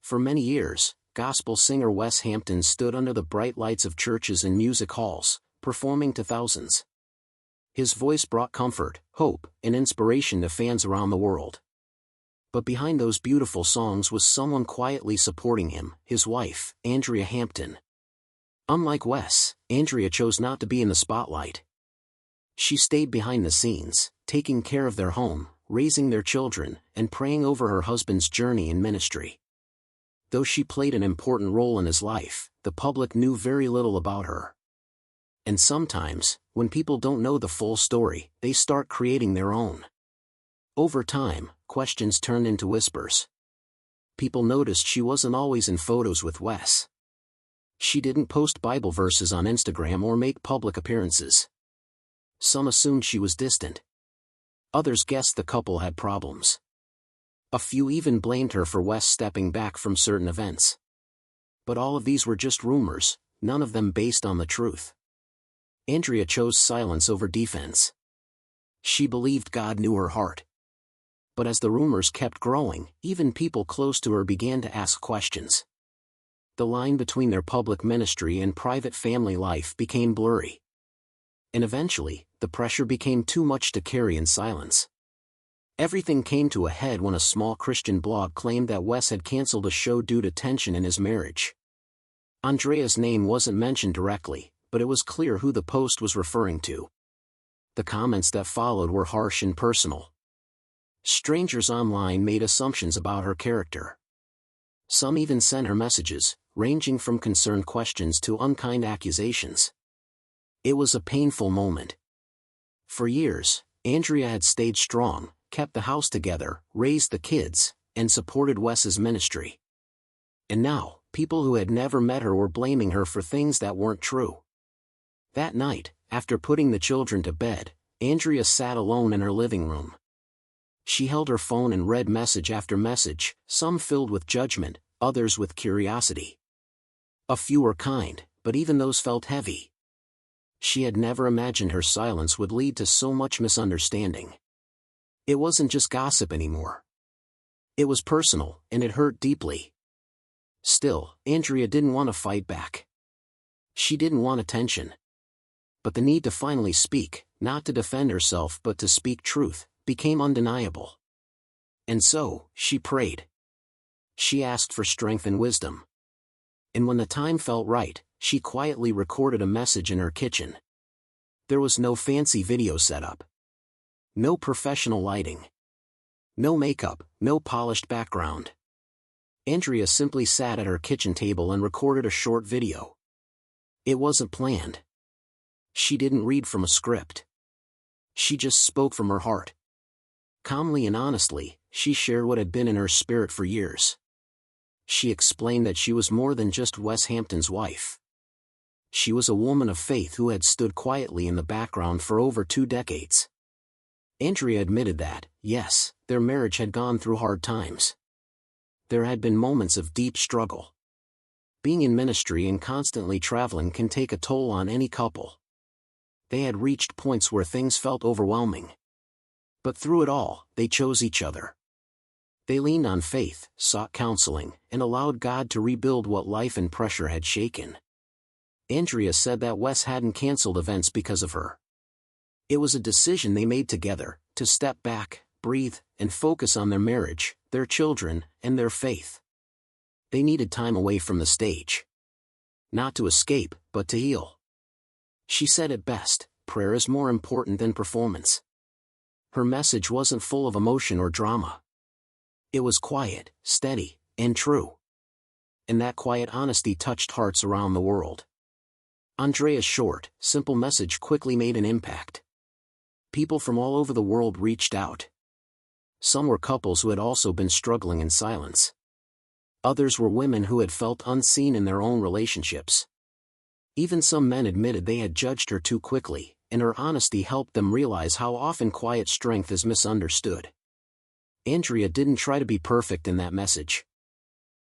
For many years, gospel singer Wes Hampton stood under the bright lights of churches and music halls, performing to thousands. His voice brought comfort, hope, and inspiration to fans around the world. But behind those beautiful songs was someone quietly supporting him, his wife, Andrea Hampton. Unlike Wes, Andrea chose not to be in the spotlight. She stayed behind the scenes, taking care of their home, raising their children, and praying over her husband's journey in ministry. Though she played an important role in his life, the public knew very little about her. And sometimes, when people don't know the full story, they start creating their own. Over time, questions turned into whispers. People noticed she wasn't always in photos with Wes. She didn't post Bible verses on Instagram or make public appearances. Some assumed she was distant. Others guessed the couple had problems. A few even blamed her for Wes stepping back from certain events. But all of these were just rumors, none of them based on the truth. Andrea chose silence over defense. She believed God knew her heart. But as the rumors kept growing, even people close to her began to ask questions. The line between their public ministry and private family life became blurry. And eventually, the pressure became too much to carry in silence. Everything came to a head when a small Christian blog claimed that Wes had canceled a show due to tension in his marriage. Andrea's name wasn't mentioned directly, but it was clear who the post was referring to. The comments that followed were harsh and personal. Strangers online made assumptions about her character. Some even sent her messages, ranging from concerned questions to unkind accusations. It was a painful moment. For years, Andrea had stayed strong, kept the house together, raised the kids, and supported Wes's ministry. And now, people who had never met her were blaming her for things that weren't true. That night, after putting the children to bed, Andrea sat alone in her living room. She held her phone and read message after message, some filled with judgment, others with curiosity. A few were kind, but even those felt heavy. She had never imagined her silence would lead to so much misunderstanding. It wasn't just gossip anymore. It was personal, and it hurt deeply. Still, Andrea didn't want to fight back. She didn't want attention. But the need to finally speak, not to defend herself but to speak truth, became undeniable. And so, she prayed. She asked for strength and wisdom. And when the time felt right, she quietly recorded a message in her kitchen. There was no fancy video setup. No professional lighting. No makeup, no polished background. Andrea simply sat at her kitchen table and recorded a short video. It wasn't planned. She didn't read from a script. She just spoke from her heart. Calmly and honestly, she shared what had been in her spirit for years. She explained that she was more than just Wes Hampton's wife. She was a woman of faith who had stood quietly in the background for over 2 decades. Andrea admitted that, yes, their marriage had gone through hard times. There had been moments of deep struggle. Being in ministry and constantly traveling can take a toll on any couple. They had reached points where things felt overwhelming. But through it all, they chose each other. They leaned on faith, sought counseling, and allowed God to rebuild what life and pressure had shaken. Andrea said that Wes hadn't canceled events because of her. It was a decision they made together, to step back, breathe, and focus on their marriage, their children, and their faith. They needed time away from the stage. Not to escape, but to heal. She said it best, prayer is more important than performance. Her message wasn't full of emotion or drama. It was quiet, steady, and true. And that quiet honesty touched hearts around the world. Andrea's short, simple message quickly made an impact. People from all over the world reached out. Some were couples who had also been struggling in silence. Others were women who had felt unseen in their own relationships. Even some men admitted they had judged her too quickly, and her honesty helped them realize how often quiet strength is misunderstood. Andrea didn't try to be perfect in that message.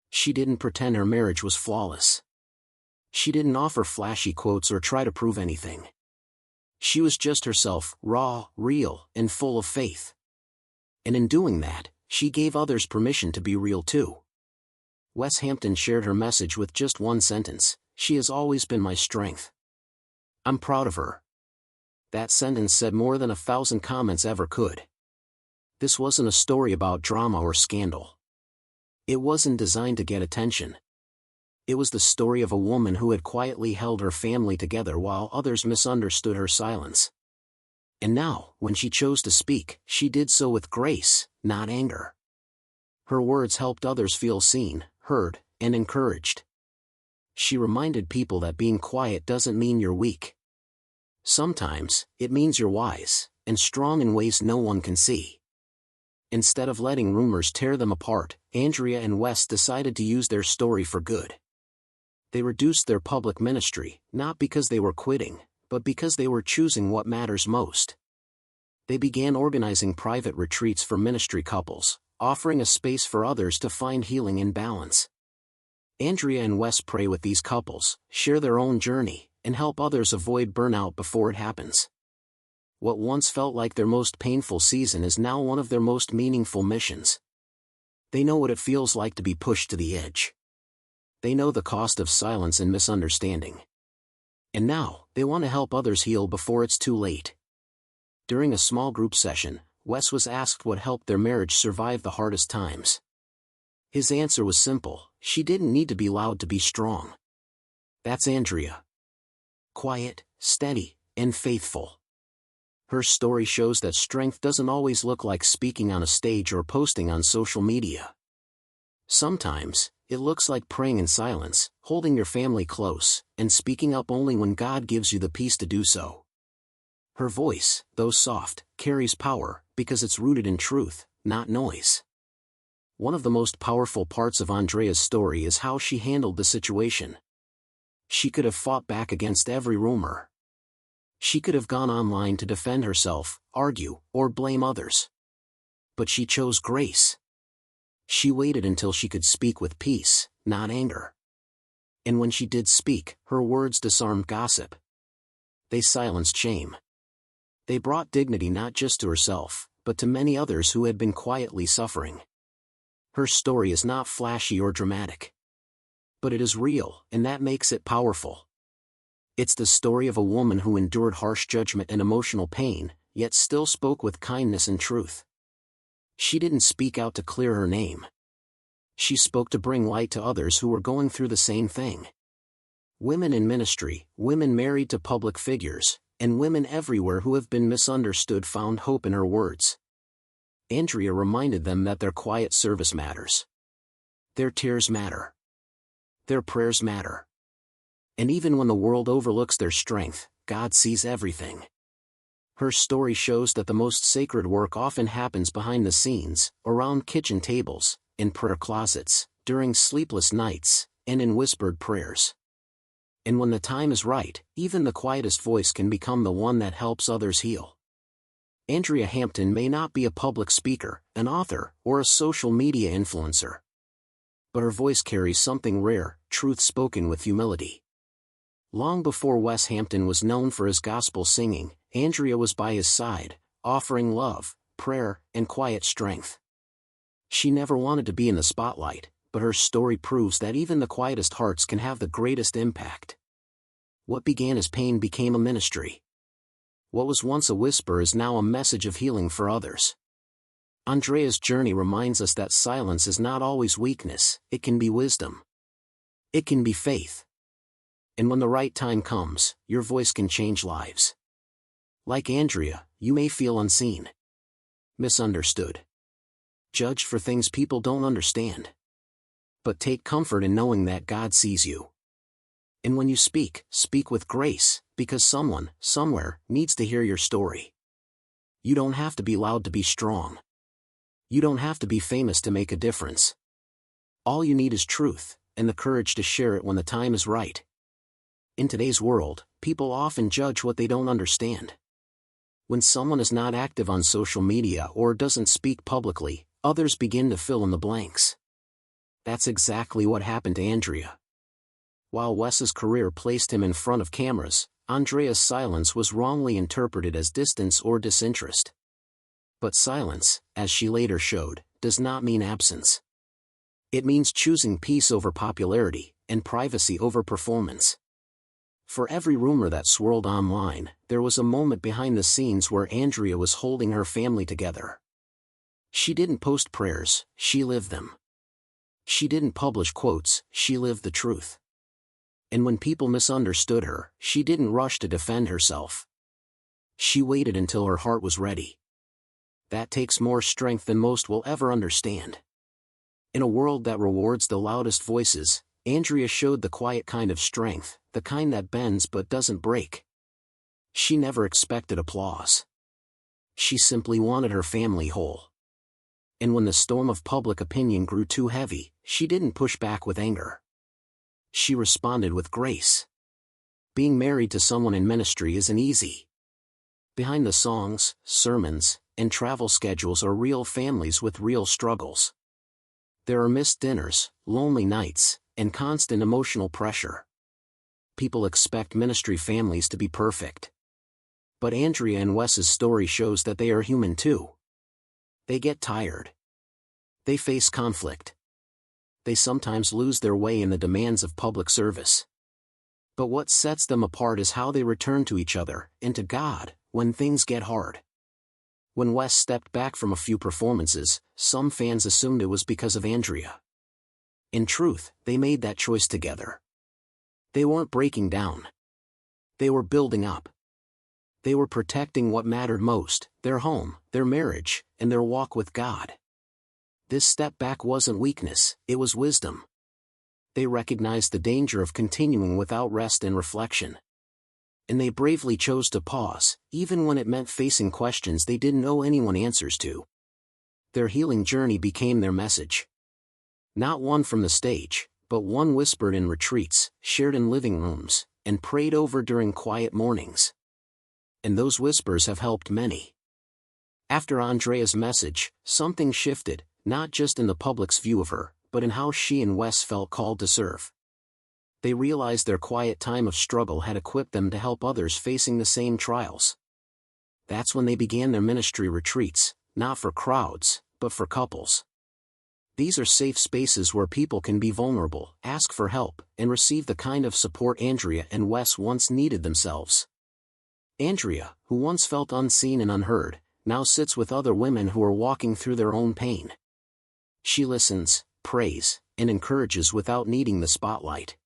She didn't pretend her marriage was flawless. She didn't offer flashy quotes or try to prove anything. She was just herself, raw, real, and full of faith. And in doing that, she gave others permission to be real too. Wes Hampton shared her message with just one sentence: "She has always been my strength. I'm proud of her." That sentence said more than 1,000 comments ever could. This wasn't a story about drama or scandal. It wasn't designed to get attention. It was the story of a woman who had quietly held her family together while others misunderstood her silence. And now, when she chose to speak, she did so with grace, not anger. Her words helped others feel seen, heard, and encouraged. She reminded people that being quiet doesn't mean you're weak. Sometimes, it means you're wise, and strong in ways no one can see. Instead of letting rumors tear them apart, Andrea and Wes decided to use their story for good. They reduced their public ministry, not because they were quitting, but because they were choosing what matters most. They began organizing private retreats for ministry couples, offering a space for others to find healing and balance. Andrea and Wes pray with these couples, share their own journey, and help others avoid burnout before it happens. What once felt like their most painful season is now one of their most meaningful missions. They know what it feels like to be pushed to the edge. They know the cost of silence and misunderstanding. And now, they want to help others heal before it's too late. During a small group session, Wes was asked what helped their marriage survive the hardest times. His answer was simple: she didn't need to be loud to be strong. That's Andrea. Quiet, steady, and faithful. Her story shows that strength doesn't always look like speaking on a stage or posting on social media. Sometimes, it looks like praying in silence, holding your family close, and speaking up only when God gives you the peace to do so. Her voice, though soft, carries power, because it's rooted in truth, not noise. One of the most powerful parts of Andrea's story is how she handled the situation. She could have fought back against every rumor. She could have gone online to defend herself, argue, or blame others. But she chose grace. She waited until she could speak with peace, not anger. And when she did speak, her words disarmed gossip. They silenced shame. They brought dignity not just to herself, but to many others who had been quietly suffering. Her story is not flashy or dramatic. But it is real, and that makes it powerful. It's the story of a woman who endured harsh judgment and emotional pain, yet still spoke with kindness and truth. She didn't speak out to clear her name. She spoke to bring light to others who were going through the same thing. Women in ministry, women married to public figures, and women everywhere who have been misunderstood found hope in her words. Andrea reminded them that their quiet service matters. Their tears matter. Their prayers matter. And even when the world overlooks their strength, God sees everything. Her story shows that the most sacred work often happens behind the scenes, around kitchen tables, in prayer closets, during sleepless nights, and in whispered prayers. And when the time is right, even the quietest voice can become the one that helps others heal. Andrea Hampton may not be a public speaker, an author, or a social media influencer. But her voice carries something rare: truth spoken with humility. Long before Wes Hampton was known for his gospel singing, Andrea was by his side, offering love, prayer, and quiet strength. She never wanted to be in the spotlight, but her story proves that even the quietest hearts can have the greatest impact. What began as pain became a ministry. What was once a whisper is now a message of healing for others. Andrea's journey reminds us that silence is not always weakness, it can be wisdom. It can be faith. And when the right time comes, your voice can change lives. Like Andrea, you may feel unseen, misunderstood, judged for things people don't understand. But take comfort in knowing that God sees you. And when you speak, speak with grace, because someone, somewhere, needs to hear your story. You don't have to be loud to be strong. You don't have to be famous to make a difference. All you need is truth, and the courage to share it when the time is right. In today's world, people often judge what they don't understand. When someone is not active on social media or doesn't speak publicly, others begin to fill in the blanks. That's exactly what happened to Andrea. While Wes's career placed him in front of cameras, Andrea's silence was wrongly interpreted as distance or disinterest. But silence, as she later showed, does not mean absence. It means choosing peace over popularity, and privacy over performance. For every rumor that swirled online, there was a moment behind the scenes where Andrea was holding her family together. She didn't post prayers, she lived them. She didn't publish quotes, she lived the truth. And when people misunderstood her, she didn't rush to defend herself. She waited until her heart was ready. That takes more strength than most will ever understand. In a world that rewards the loudest voices, Andrea showed the quiet kind of strength, the kind that bends but doesn't break. She never expected applause. She simply wanted her family whole. And when the storm of public opinion grew too heavy, she didn't push back with anger. She responded with grace. Being married to someone in ministry isn't easy. Behind the songs, sermons, and travel schedules are real families with real struggles. There are missed dinners, lonely nights, and constant emotional pressure. People expect ministry families to be perfect. But Andrea and Wes's story shows that they are human too. They get tired. They face conflict. They sometimes lose their way in the demands of public service. But what sets them apart is how they return to each other, and to God, when things get hard. When Wes stepped back from a few performances, some fans assumed it was because of Andrea. In truth, they made that choice together. They weren't breaking down. They were building up. They were protecting what mattered most, their home, their marriage, and their walk with God. This step back wasn't weakness, it was wisdom. They recognized the danger of continuing without rest and reflection. And they bravely chose to pause, even when it meant facing questions they didn't know anyone answers to. Their healing journey became their message. Not one from the stage, but one whispered in retreats, shared in living rooms, and prayed over during quiet mornings. And those whispers have helped many. After Andrea's message, something shifted, not just in the public's view of her, but in how she and Wes felt called to serve. They realized their quiet time of struggle had equipped them to help others facing the same trials. That's when they began their ministry retreats, not for crowds, but for couples. These are safe spaces where people can be vulnerable, ask for help, and receive the kind of support Andrea and Wes once needed themselves. Andrea, who once felt unseen and unheard, now sits with other women who are walking through their own pain. She listens, prays, and encourages without needing the spotlight.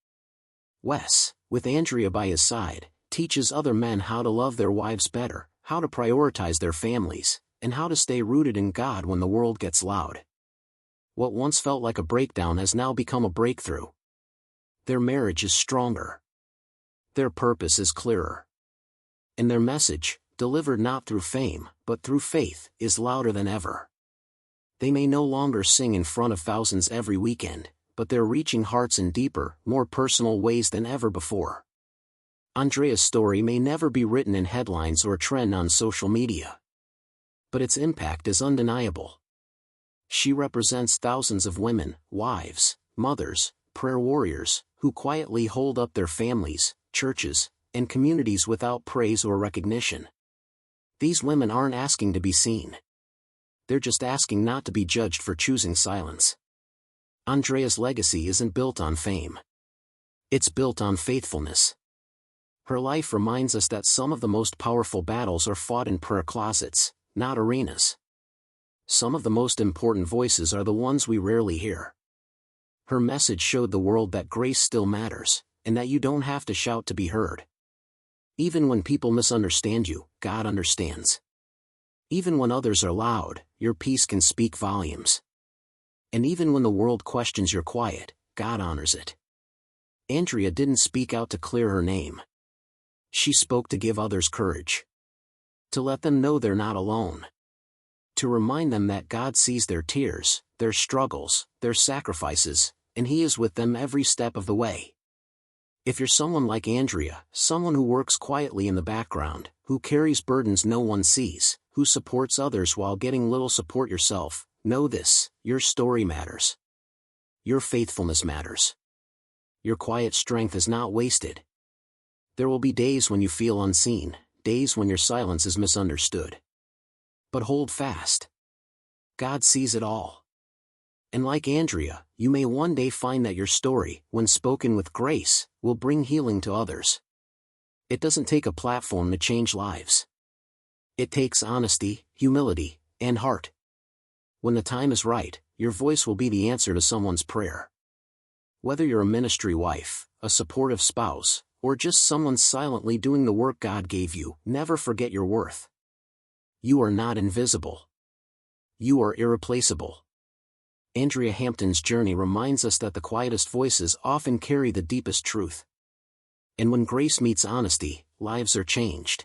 Wes, with Andrea by his side, teaches other men how to love their wives better, how to prioritize their families, and how to stay rooted in God when the world gets loud. What once felt like a breakdown has now become a breakthrough. Their marriage is stronger. Their purpose is clearer. And their message, delivered not through fame, but through faith, is louder than ever. They may no longer sing in front of thousands every weekend, but they're reaching hearts in deeper, more personal ways than ever before. Andrea's story may never be written in headlines or trend on social media. But its impact is undeniable. She represents thousands of women, wives, mothers, prayer warriors, who quietly hold up their families, churches, and communities without praise or recognition. These women aren't asking to be seen. They're just asking not to be judged for choosing silence. Andrea's legacy isn't built on fame. It's built on faithfulness. Her life reminds us that some of the most powerful battles are fought in prayer closets, not arenas. Some of the most important voices are the ones we rarely hear. Her message showed the world that grace still matters, and that you don't have to shout to be heard. Even when people misunderstand you, God understands. Even when others are loud, your peace can speak volumes. And even when the world questions your quiet, God honors it. Andrea didn't speak out to clear her name. She spoke to give others courage. To let them know they're not alone. To remind them that God sees their tears, their struggles, their sacrifices, and He is with them every step of the way. If you're someone like Andrea, someone who works quietly in the background, who carries burdens no one sees, who supports others while getting little support yourself, know this: your story matters. Your faithfulness matters. Your quiet strength is not wasted. There will be days when you feel unseen, days when your silence is misunderstood. But hold fast. God sees it all. And like Andrea, you may one day find that your story, when spoken with grace, will bring healing to others. It doesn't take a platform to change lives. It takes honesty, humility, and heart. When the time is right, your voice will be the answer to someone's prayer. Whether you're a ministry wife, a supportive spouse, or just someone silently doing the work God gave you, never forget your worth. You are not invisible. You are irreplaceable. Andrea Hampton's journey reminds us that the quietest voices often carry the deepest truth. And when grace meets honesty, lives are changed.